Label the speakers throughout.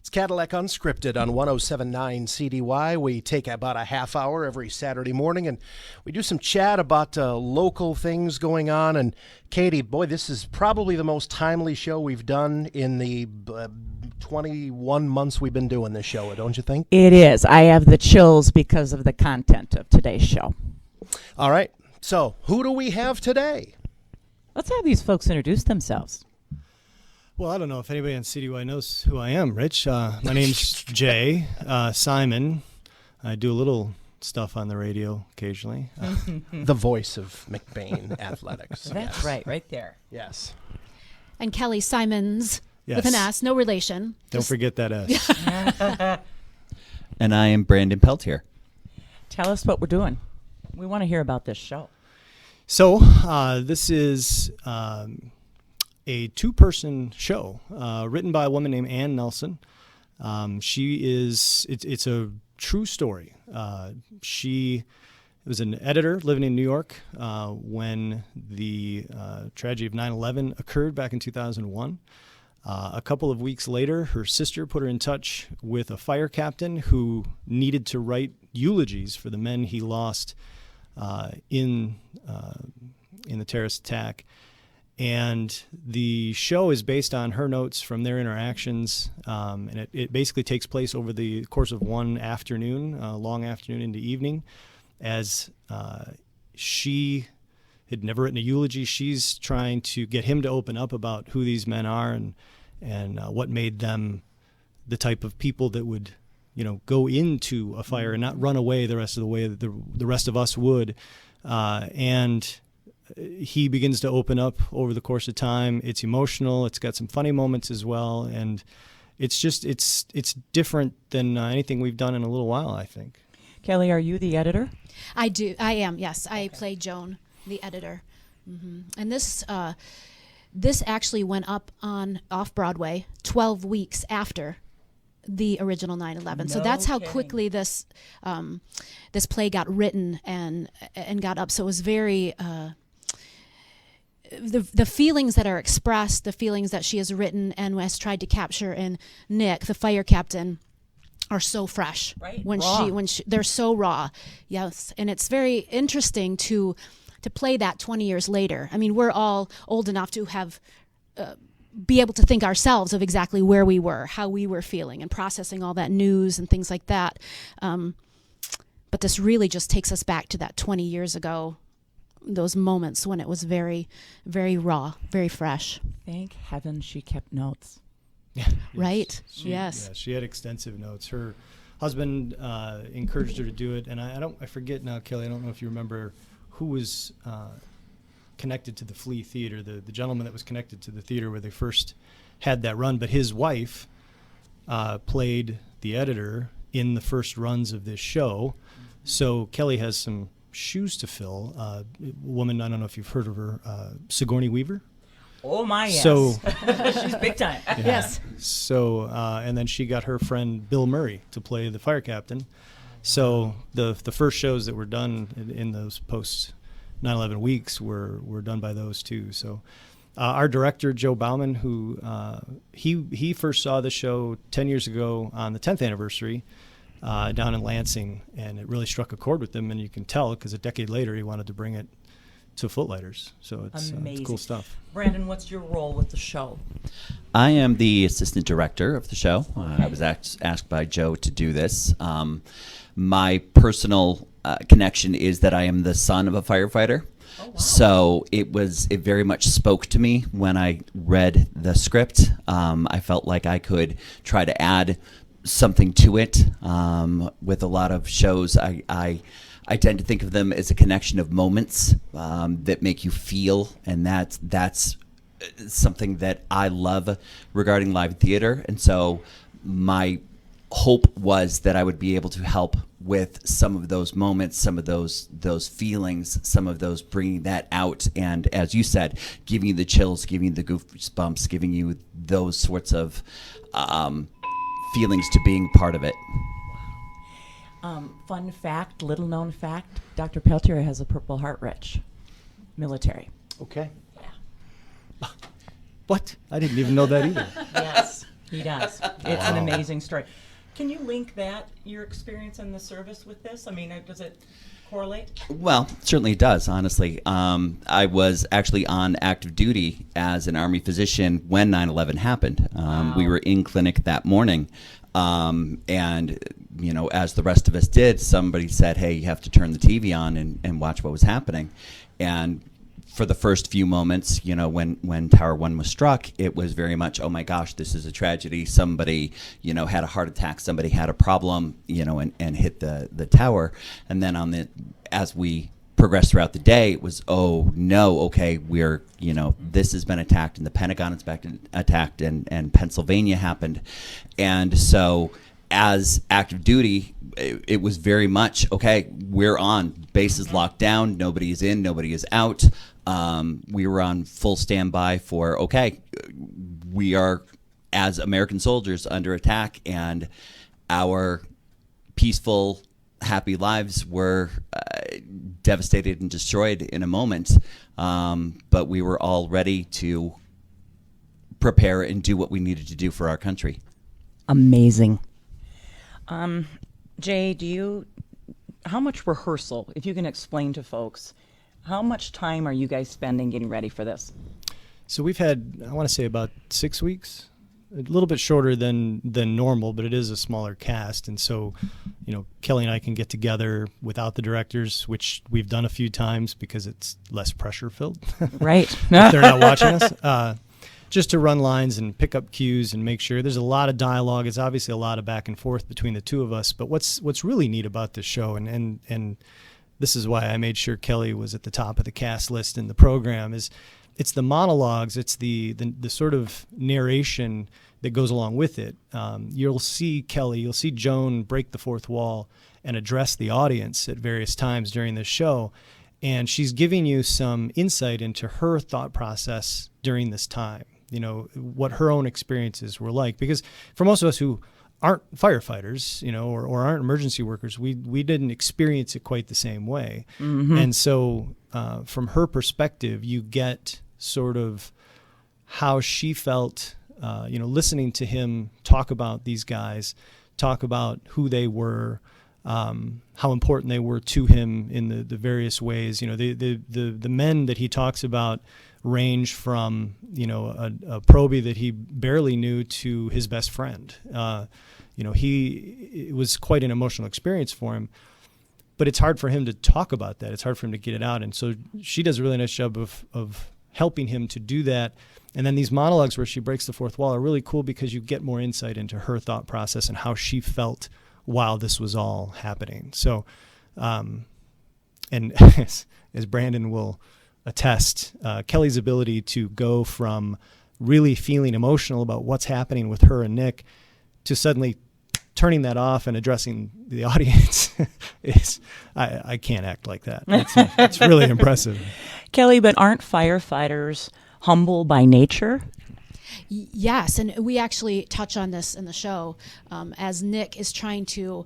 Speaker 1: It's Cadillac Unscripted on 107.9 CDY. We take about a half hour every Saturday morning, and we do some chat about local things going on. And Katie, boy, this is probably the most timely show we've done in the 21 months we've been doing this show, don't you think?
Speaker 2: It is. I have the chills because of the content of today's show.
Speaker 1: All right. So who do we have today?
Speaker 2: Let's have these folks introduce themselves.
Speaker 3: Well, I don't know if anybody on CDY knows who I am, Rich. My name's Jay Simon. I do a little stuff on the radio occasionally.
Speaker 1: The voice of McBain Athletics.
Speaker 2: That's right there.
Speaker 1: Yes.
Speaker 4: And Kelli Simons,
Speaker 3: Yes.
Speaker 4: with an S, no relation.
Speaker 3: Don't forget that S.
Speaker 5: And I am Brandon Peltier.
Speaker 2: Tell us what we're doing. We want to hear about this show.
Speaker 3: So this is a two-person show written by a woman named Ann Nelson. It's a true story. She was an editor living in New York when the tragedy of 9/11 occurred back in 2001. A couple of weeks later, her sister put her in touch with a fire captain who needed to write eulogies for the men he lost in the terrorist attack. And the show is based on her notes from their interactions, and it basically takes place over the course of one afternoon, long afternoon into evening, as she had never written a eulogy. She's trying to get him to open up about who these men are and what made them the type of people that would, go into a fire and not run away the rest of the way that the rest of us would. And he begins to open up over the course of time. It's emotional. It's got some funny moments as well, and it's different than anything we've done in a little while, I think.
Speaker 2: Kelli, are you the editor?
Speaker 4: I am, yes. I play Joan, the editor. Mm-hmm. And this actually went up off Broadway 12 weeks after the original 9/11. So that's how quickly this play got written and got up. So it was very the feelings that are expressed, the feelings that she has written and has tried to capture in Nick, the fire captain, are so fresh.
Speaker 2: Right.
Speaker 4: When
Speaker 2: Raw.
Speaker 4: they're so raw. Yes. And it's very interesting to play that 20 years later. I mean, we're all old enough to have be able to think ourselves of exactly where we were, how we were feeling, and processing all that news and things like that. But this really just takes us back to that 20 years ago, those moments when it was very, very raw, very fresh.
Speaker 2: Thank heaven she kept notes.
Speaker 3: Yeah.
Speaker 4: Right?
Speaker 3: Yes. Yeah, she had extensive notes. Her husband encouraged her to do it, and I forget now, Kelli, I don't know if you remember who was connected to the Flea Theater, the gentleman that was connected to the theater where they first had that run, but his wife played the editor in the first runs of this show. So Kelli has some shoes to fill. A woman, I don't know if you've heard of her, Sigourney Weaver.
Speaker 2: Oh my, yes.
Speaker 3: So
Speaker 2: she's big time.
Speaker 3: yeah.
Speaker 4: Yes.
Speaker 3: So and then she got her friend Bill Murray to play the fire captain. So the first shows that were done in those post 9/11 weeks were done by those two. So our director Joe Bauman, who he first saw the show 10 years ago on the 10th anniversary down in Lansing, and it really struck a chord with him, and you can tell because a decade later he wanted to bring it to Footliters. So it's cool stuff.
Speaker 2: Brandon, what's your role with the show?
Speaker 5: I am the assistant director of the show. I was asked by Joe to do this. My personal connection is that I am the son of a firefighter.
Speaker 2: Oh, wow.
Speaker 5: So it very much spoke to me when I read the script. I felt like I could try to add something to it. With a lot of shows, I tend to think of them as a connection of moments that make you feel, and that's something that I love regarding live theater. And so my hope was that I would be able to help with some of those moments, some of those feelings, some of those bringing that out, and as you said, giving you the chills, giving you the goosebumps, giving you those sorts of feelings to being part of it.
Speaker 2: Fun fact, little known fact, Dr. Peltier has a Purple Heart, Rich. Military.
Speaker 1: Okay.
Speaker 2: Yeah.
Speaker 3: What? I didn't even know that either.
Speaker 2: Yes. He does. It's an amazing story. Can you link that, your experience in the service, with this? I mean, does it correlate?
Speaker 5: Well, certainly it does, honestly. I was actually on active duty as an Army physician when 9/11 happened. We were in clinic that morning. And, you know, as the rest of us did, somebody said, hey, you have to turn the TV on and watch what was happening. And for the first few moments, you know, when Tower 1 was struck, it was very much, oh my gosh, this is a tragedy. Somebody, you know, had a heart attack. Somebody had a problem, you know, and hit the tower. And then as we progressed throughout the day, it was, oh no, okay, we're, you know, this has been attacked and the Pentagon has been attacked and Pennsylvania happened. And so as active duty, it was very much, okay, we're on, base is locked down, nobody is in, nobody is out. We were on full standby for, okay, we are, as American soldiers, under attack, and our peaceful, happy lives were devastated and destroyed in a moment. But we were all ready to prepare and do what we needed to do for our country.
Speaker 2: Amazing. Jay, how much rehearsal, if you can explain to folks, how much time are you guys spending getting ready for this?
Speaker 3: So we've had, I want to say, about 6 weeks, a little bit shorter than normal, but it is a smaller cast. And so, you know, Kelli and I can get together without the directors, which we've done a few times because it's less pressure filled.
Speaker 2: Right.
Speaker 3: If they're not watching us. Just to run lines and pick up cues and make sure there's a lot of dialogue. It's obviously a lot of back and forth between the two of us. But what's really neat about this show, and this is why I made sure Kelli was at the top of the cast list in the program, is it's the monologues, it's the sort of narration that goes along with it. You'll see Kelli, you'll see Joan break the fourth wall and address the audience at various times during this show. And she's giving you some insight into her thought process during this time, you know, what her own experiences were like. Because for most of us who aren't firefighters, you know, or aren't emergency workers, we didn't experience it quite the same way. Mm-hmm. And so from her perspective, you get sort of how she felt, you know, listening to him talk about these guys, talk about who they were, how important they were to him in the various ways. You know, the men that he talks about range from, you know, a probie that he barely knew to his best friend. You know, it was quite an emotional experience for him, but it's hard for him to talk about that. It's hard for him to get it out. And so she does a really nice job of helping him to do that. And then these monologues where she breaks the fourth wall are really cool because you get more insight into her thought process and how she felt while this was all happening. So, and as Brandon will attest, Kelli's ability to go from really feeling emotional about what's happening with her and Nick to suddenly turning that off and addressing the audience is, I can't act like that. It's really impressive.
Speaker 2: Kelli, but aren't firefighters humble by nature?
Speaker 4: Yes, and we actually touch on this in the show as Nick is trying to,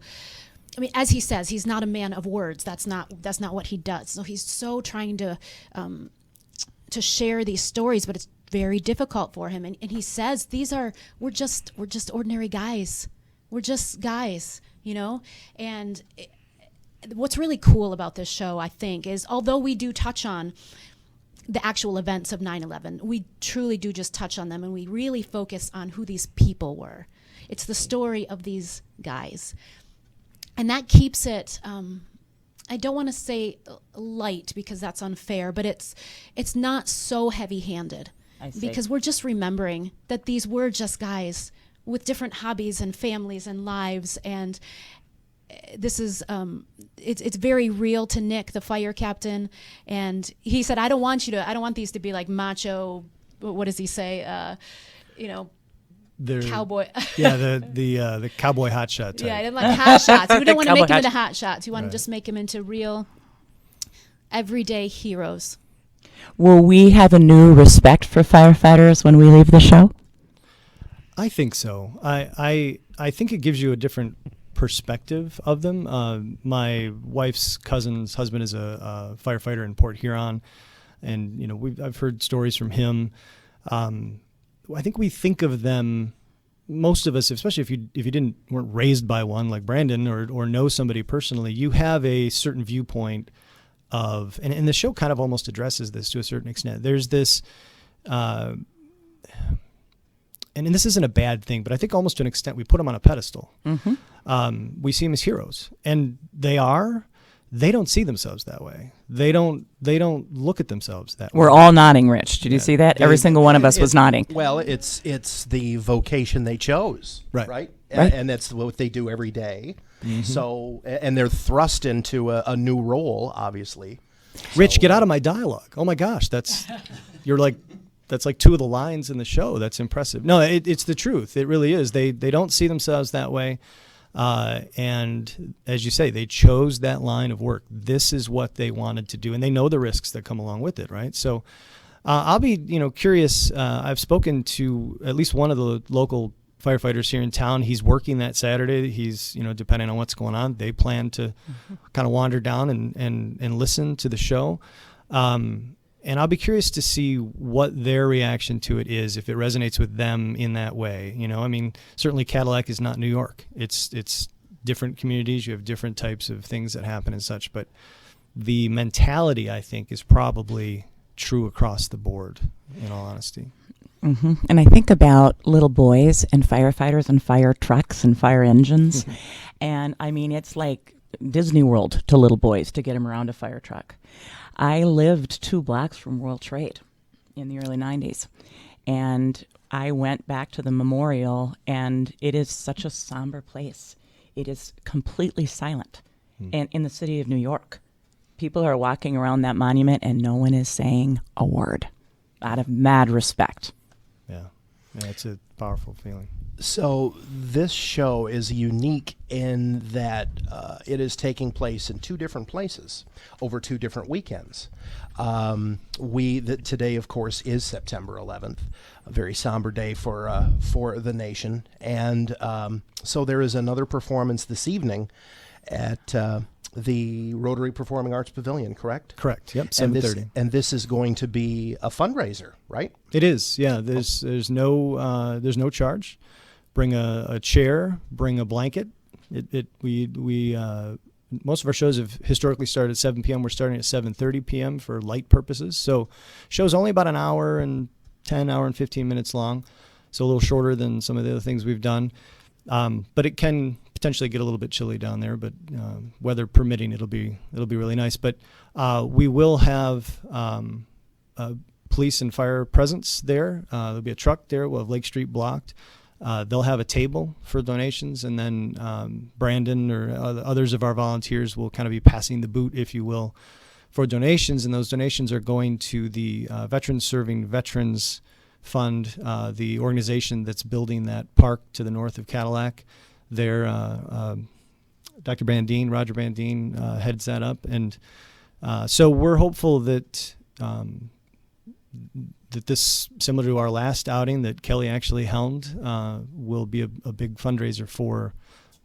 Speaker 4: I mean, as he says, he's not a man of words. That's not what he does. So he's so trying to share these stories, but it's very difficult for him. And he says, we're just ordinary guys. We're just guys, you know? And what's really cool about this show, I think, is although we do touch on the actual events of 9/11, we truly do just touch on them, and we really focus on who these people were. It's the story of these guys. And that keeps it, I don't want to say light because that's unfair, but it's not so heavy-handed. I see. Because we're just remembering that these were just guys with different hobbies and families and lives, and this is it's very real to Nick, the fire captain, and he said, I don't want these to be like macho, what does he say, you know, cowboy.
Speaker 3: Yeah, the cowboy hotshot type.
Speaker 4: Yeah, I didn't like hot shots. We don't want to make him into hot shots. We want to just make him into real everyday heroes.
Speaker 2: Will we have a new respect for firefighters when we leave the show?
Speaker 3: I think so. I think it gives you a different perspective of them. My wife's cousin's husband is a firefighter in Port Huron, and you know I've heard stories from him. I think we think of them most of us, especially if you weren't raised by one like Brandon or know somebody personally, you have a certain viewpoint of, and the show kind of almost addresses this to a certain extent. There's this, and this isn't a bad thing, but I think almost to an extent we put them on a pedestal. Mm-hmm. We see them as heroes, and they don't see themselves that way. They don't look at themselves that way.
Speaker 2: We're all nodding, Rich. Did you see that? Every single one of us was nodding.
Speaker 1: Well, it's the vocation they chose,
Speaker 3: right?
Speaker 2: Right.
Speaker 1: And that's what they do every day. Mm-hmm. So, and they're thrust into a new role, obviously.
Speaker 3: Rich, get out of my dialogue. Oh my gosh, that's like two of the lines in the show. That's impressive. No, it's the truth. It really is. They don't see themselves that way. And as you say, they chose that line of work. This is what they wanted to do, and they know the risks that come along with it, right? So I'll be, curious. I've spoken to at least one of the local firefighters here in town. He's working that Saturday. He's, depending on what's going on, they plan to kind of wander down and listen to the show. And I'll be curious to see what their reaction to it is, if it resonates with them in that way. Certainly Cadillac is not New York. It's different communities. You have different types of things that happen and such. But the mentality, I think, is probably true across the board, in all honesty.
Speaker 2: Mm-hmm. And I think about little boys and firefighters and fire trucks and fire engines. And, it's like Disney World to little boys to get them around a fire truck. I lived 2 blocks from World Trade in the early 90s, and I went back to the memorial, and it is such a somber place. It is completely silent. And in the city of New York, people are walking around that monument, and no one is saying a word out of mad respect.
Speaker 3: Yeah, it's a powerful feeling.
Speaker 1: So this show is unique in that it is taking place in 2 different places over 2 different weekends. Today, of course, is September 11th, a very somber day for the nation, and so there is another performance this evening at the Rotary Performing Arts Pavilion. Correct?
Speaker 3: Correct. Yep. 7:30.
Speaker 1: And this is going to be a fundraiser, right?
Speaker 3: It is. Yeah. There's no charge. Bring a chair, bring a blanket. We most of our shows have historically started at 7 p.m. We're starting at 7:30 p.m. for light purposes. So show's only about an hour and 15 minutes long, so a little shorter than some of the other things we've done. But it can potentially get a little bit chilly down there, but weather permitting, it'll be really nice. But we will have police and fire presence there. There'll be a truck there. We'll have Lake Street blocked. They'll have a table for donations, and then Brandon or others of our volunteers will kind of be passing the boot, if you will, for donations. And those donations are going to the Veterans Serving Veterans Fund, the organization that's building that park to the north of Cadillac. There, Roger Bandine heads that up. And so we're hopeful that that this, similar to our last outing that Kelli actually helmed, will be a big fundraiser for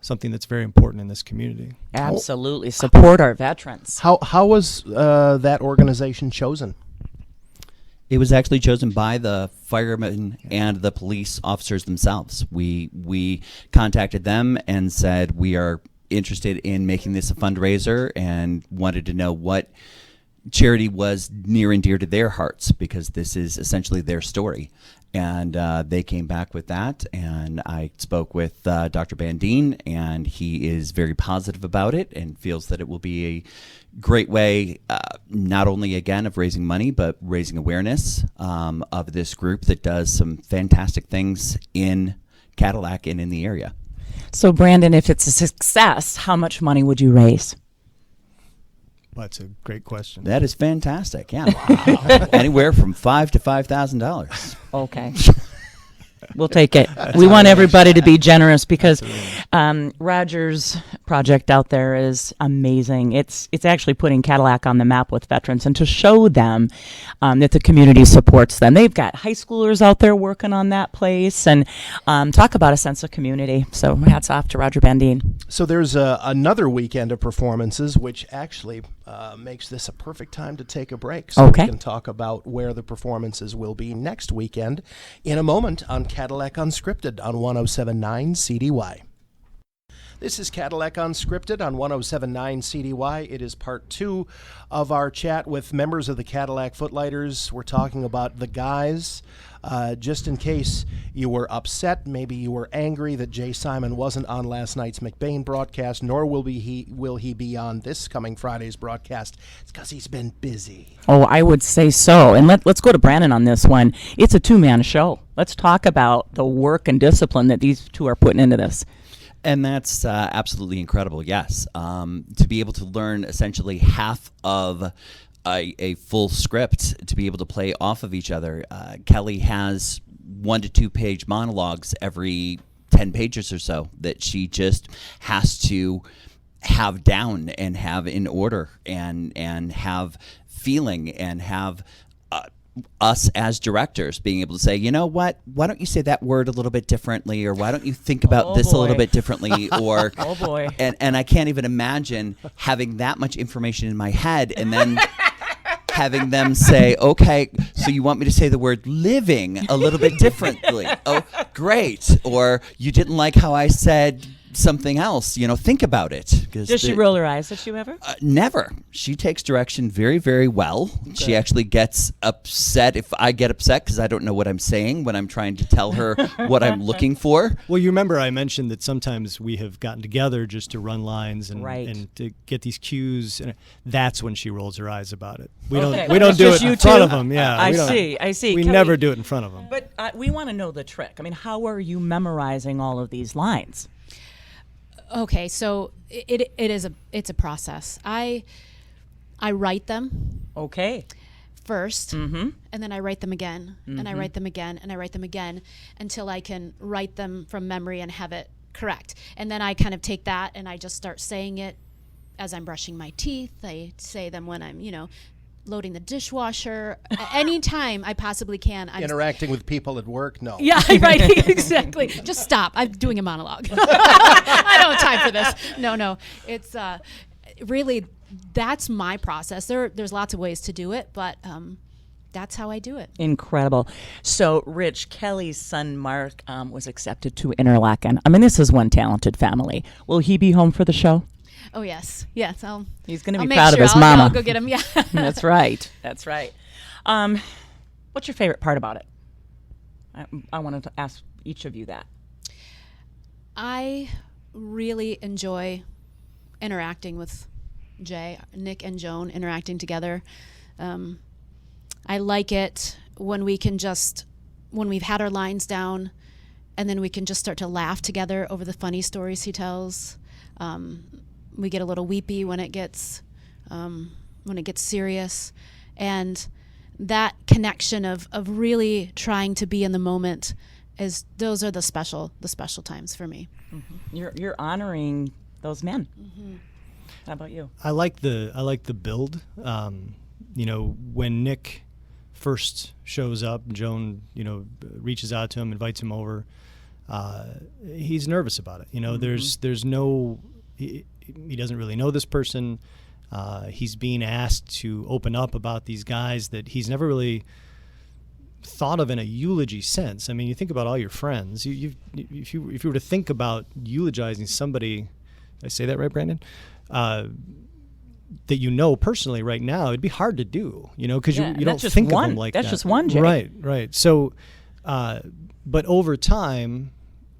Speaker 3: something that's very important in this community.
Speaker 2: Absolutely. Support our veterans.
Speaker 1: How was that organization chosen?
Speaker 5: It was actually chosen by the firemen and the police officers themselves. We contacted them and said we are interested in making this a fundraiser and wanted to know what charity was near and dear to their hearts, because this is essentially their story. And they came back with that, and I spoke with Dr. Bandine, and he is very positive about it and feels that it will be a great way, not only, again, of raising money, but raising awareness of this group that does some fantastic things in Cadillac and in the area.
Speaker 2: So, Brandon, if it's a success, how much money would you raise?
Speaker 3: Well, that's a great question.
Speaker 5: That is fantastic. Yeah, wow. Anywhere from $5,000 to $5,000.
Speaker 2: Okay, we'll take it. We want everybody to be generous, because Roger's project out there is amazing. It's actually putting Cadillac on the map with veterans, and to show them that the community supports them. They've got high schoolers out there working on that place, and talk about a sense of community. So hats off to Roger Bandine.
Speaker 1: So there's another weekend of performances, which actually makes this a perfect time to take a break so
Speaker 2: Okay.
Speaker 1: we can talk about where the performances will be next weekend in a moment on Cadillac Unscripted on 107.9 CDY. This is Cadillac Unscripted on 107.9 CDY. It is part 2 of our chat with members of the Cadillac Footliters. We're talking about the guys. Just in case you were upset, maybe you were angry that Jay Simon wasn't on last night's McBain broadcast, nor will he be on this coming Friday's broadcast. It's because he's been busy.
Speaker 2: Oh, I would say so. And let's go to Brandon on this one. It's a two-man show. Let's talk about the work and discipline that these two are putting into this.
Speaker 5: And that's absolutely incredible, yes. To be able to learn essentially half of a full script, to be able to play off of each other. Kelli has 1 to 2 page monologues every 10 pages or so that she just has to have down and have in order and have feeling and have us as directors being able to say, you know what, why don't you say that word a little bit differently, or why don't you think about this a little bit differently, or
Speaker 2: Oh, boy.
Speaker 5: and I can't even imagine having that much information in my head and then having them say, okay, so you want me to say the word living a little bit differently. Oh, great. Or you didn't like how I said something else, think about it.
Speaker 2: Does she roll her eyes? Does she ever?
Speaker 5: Never. She takes direction very, very well. Okay. She actually gets upset if I get upset because I don't know what I'm saying when I'm trying to tell her what I'm looking for.
Speaker 3: Well, you remember I mentioned that sometimes we have gotten together just to run lines and,
Speaker 2: Right.
Speaker 3: and to get these cues, and that's when she rolls her eyes about it. We
Speaker 2: Okay.
Speaker 3: don't
Speaker 2: It's
Speaker 3: do
Speaker 2: just
Speaker 3: it in
Speaker 2: you
Speaker 3: front
Speaker 2: two?
Speaker 3: of them. Yeah,
Speaker 2: I
Speaker 3: we don't-
Speaker 2: see.
Speaker 3: We
Speaker 2: Kelli,
Speaker 3: never do it in front of them.
Speaker 2: But we want to know the trick. I mean, how are you memorizing all of these lines?
Speaker 4: Okay, so it's a process. I write them
Speaker 2: Okay.
Speaker 4: first,
Speaker 2: Mm-hmm.
Speaker 4: and then I write them again, and I write them again, and I write them again until I can write them from memory and have it correct. And then I kind of take that and I just start saying it as I'm brushing my teeth. I say them when I'm, loading the dishwasher. Anytime I possibly can. I'm
Speaker 1: Interacting with people at work? No.
Speaker 4: Yeah, right, exactly. Just stop. I'm doing a monologue. I don't have time for this. No. It's really, that's my process. There's lots of ways to do it, but that's how I do it.
Speaker 2: Incredible. So, Rich, Kelly's son, Mark, was accepted to Interlaken. I mean, this is one talented family. Will he be home for the show?
Speaker 4: Oh, yes.
Speaker 2: He's going to
Speaker 4: I'll
Speaker 2: be
Speaker 4: make
Speaker 2: proud
Speaker 4: sure
Speaker 2: of his
Speaker 4: I'll
Speaker 2: mama.
Speaker 4: I'll go get him. Yeah.
Speaker 2: That's right. What's your favorite part about it? I wanted to ask each of you that.
Speaker 4: I really enjoy interacting with Jay, Nick, and Joan, interacting together. I like it when we've had our lines down, and then we can just start to laugh together over the funny stories he tells. We get a little weepy when it gets serious, and that connection of really trying to be in the moment those are the special times for me.
Speaker 2: Mm-hmm. You're honoring those men. Mm-hmm. How about you?
Speaker 3: I like the build. When Nick first shows up, Joan, reaches out to him, invites him over. He's nervous about it.
Speaker 2: Mm-hmm.
Speaker 3: There's no. He doesn't really know this person. He's being asked to open up about these guys that he's never really thought of in a eulogy sense. I mean, you think about all your friends. If you were to think about eulogizing somebody, did I say that right, Brandon? That personally right now, it'd be hard to do, because you don't think of them like that.
Speaker 2: That's just one, Jay.
Speaker 3: Right. So, but over time,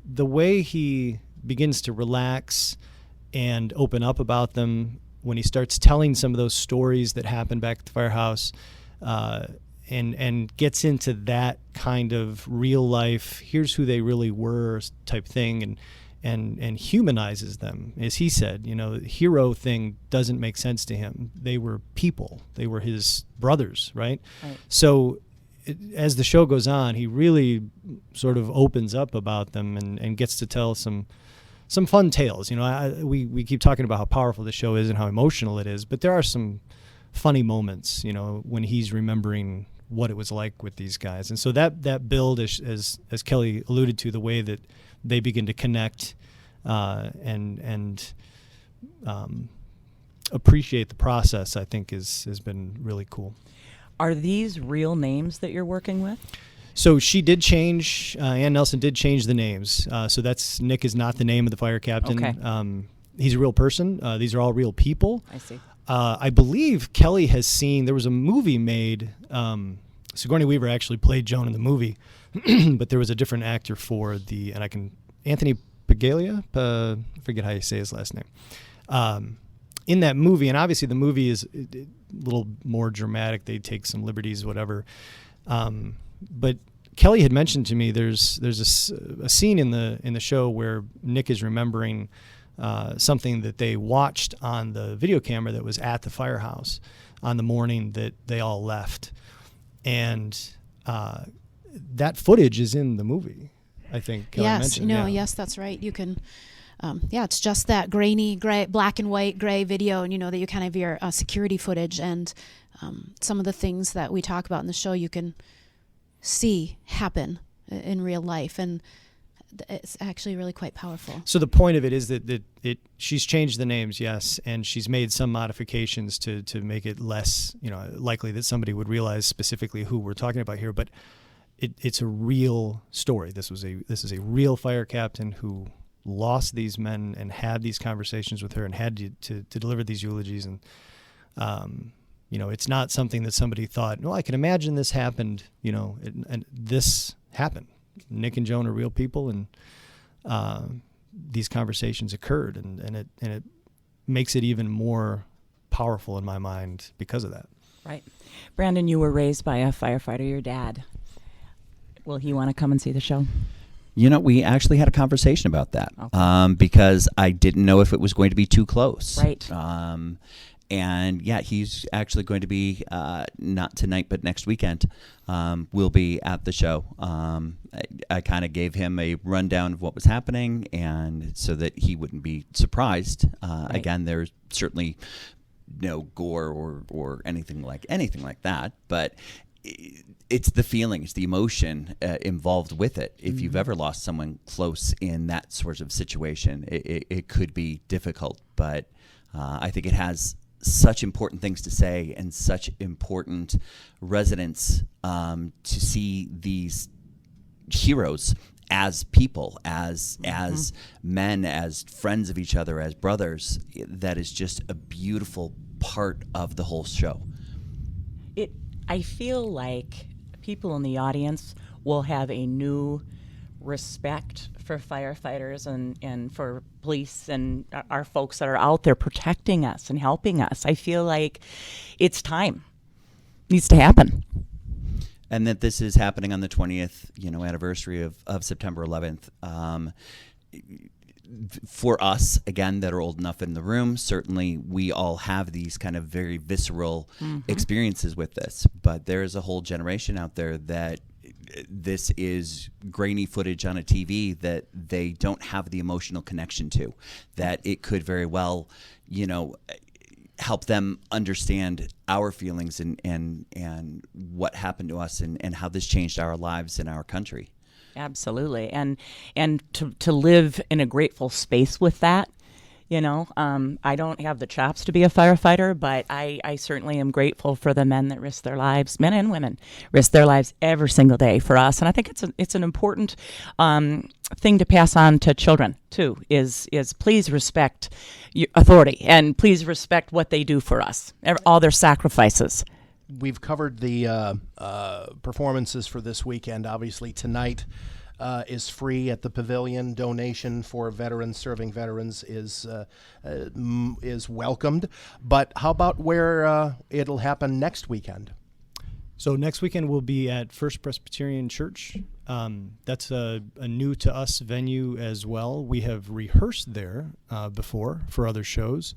Speaker 3: the way he begins to relax and open up about them, when he starts telling some of those stories that happened back at the firehouse, and gets into that kind of real life, here's who they really were type thing, and humanizes them. As he said, the hero thing doesn't make sense to him. They were people. They were his brothers, right? So as the show goes on, he really sort of opens up about them and gets to tell some fun tales. We keep talking about how powerful the show is and how emotional it is, but there are some funny moments, when he's remembering what it was like with these guys. And so that build, as Kelli alluded to, the way that they begin to connect and appreciate the process, I think has been really cool.
Speaker 2: Are these real names that you're working with?
Speaker 3: So she did change, Ann Nelson did change the names. So Nick is not the name of the fire captain.
Speaker 2: Okay.
Speaker 3: He's a real person. These are all real people.
Speaker 2: I see.
Speaker 3: I believe Kelli has seen, there was a movie made, Sigourney Weaver actually played Joan in the movie, but there was a different actor for Anthony Paglia, I forget how you say his last name. In that movie, and obviously the movie is a little more dramatic, they take some liberties, whatever. But Kelli had mentioned to me there's a scene in the show where Nick is remembering something that they watched on the video camera that was at the firehouse on the morning that they all left, and that footage is in the movie. I think Kelli mentioned.
Speaker 4: Yes, that's right. You can. It's just that grainy, gray, black and white, gray video, and that you kind of your security footage, and some of the things that we talk about in the show you can see happen in real life, and it's actually really quite powerful.
Speaker 3: So the point of it is that she's changed the names, yes, and she's made some modifications to make it less likely that somebody would realize specifically who we're talking about here, but it's a real story. This is a real fire captain who lost these men and had these conversations with her and had to deliver these eulogies, and it's not something that somebody thought, no, I can imagine this happened, and this happened. Nick and Joan are real people, and these conversations occurred, and it makes it even more powerful in my mind because of that.
Speaker 2: Right. Brandon, you were raised by a firefighter, your dad. Will he want to come and see the show?
Speaker 5: We actually had a conversation about that,
Speaker 2: Okay.
Speaker 5: Because I didn't know if it was going to be too close.
Speaker 2: Right.
Speaker 5: And yeah, he's actually going to be, not tonight, but next weekend, will be at the show. I kind of gave him a rundown of what was happening, and so that he wouldn't be surprised.
Speaker 2: Right.
Speaker 5: Again, there's certainly no gore or anything like that, but it's the feeling, it's the emotion involved with it. If you've ever lost someone close in that sort of situation, it could be difficult, but I think it has such important things to say and such important resonance to see these heroes as people, as men, as friends of each other, as brothers. That is just a beautiful part of the whole show.
Speaker 2: I feel like people in the audience will have a new respect for firefighters and for police and our folks that are out there protecting us and helping us. I feel like it's time. It needs to happen.
Speaker 5: And that this is happening on the 20th, anniversary of September 11th. For us, again, that are old enough in the room, certainly we all have these kind of very visceral experiences with this. But there is a whole generation out there that this is grainy footage on a TV that they don't have the emotional connection to, that it could very well, help them understand our feelings and what happened to us and how this changed our lives and our country.
Speaker 2: Absolutely. And to live in a grateful space with that, I don't have the chops to be a firefighter, but I certainly am grateful for the men that risk their lives, men and women, risk their lives every single day for us. And I think it's an important thing to pass on to children too, is please respect authority and please respect what they do for us, all their sacrifices.
Speaker 1: We've covered the performances for this weekend. Obviously, tonight is free at the Pavilion. Donation for veterans, serving veterans is welcomed. But how about where it'll happen next weekend?
Speaker 3: So next weekend we'll be at First Presbyterian Church. That's a new to us venue as well. We have rehearsed there before for other shows.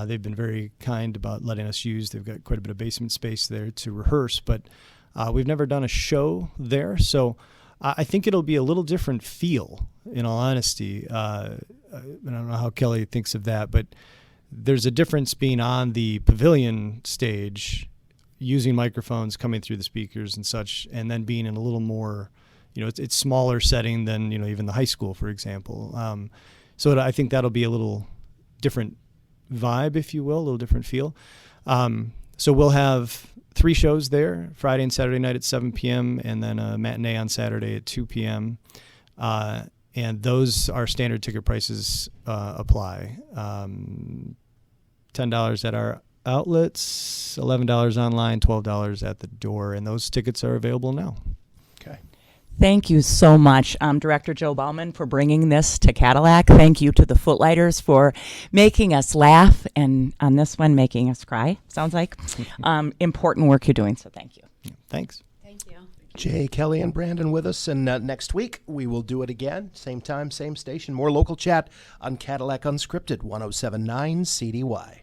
Speaker 3: They've been very kind about letting us use. They've got quite a bit of basement space there to rehearse, but we've never done a show there. So I think it'll be a little different feel, in all honesty. I don't know how Kelli thinks of that, but there's a difference being on the pavilion stage, using microphones coming through the speakers and such, and then being in a little more, it's smaller setting than, even the high school, for example. So I think that'll be a little different vibe, if you will, a little different feel. So we'll have 3 shows there, Friday and Saturday night at 7 p.m., and then a matinee on Saturday at 2 p.m. And those are standard ticket prices apply. $10 at our outlets, $11 online, $12 at the door, and those tickets are available now.
Speaker 1: Okay.
Speaker 2: Thank you so much, Director Joe Bauman, for bringing this to Cadillac. Thank you to the Footlighters for making us laugh, and on this one, making us cry, sounds like. Important work you're doing, so thank you.
Speaker 3: Thanks.
Speaker 4: Thank you.
Speaker 1: Jay, Kelly, and Brandon with us, and next week we will do it again. Same time, same station. More local chat on Cadillac Unscripted, 107.9 CDY.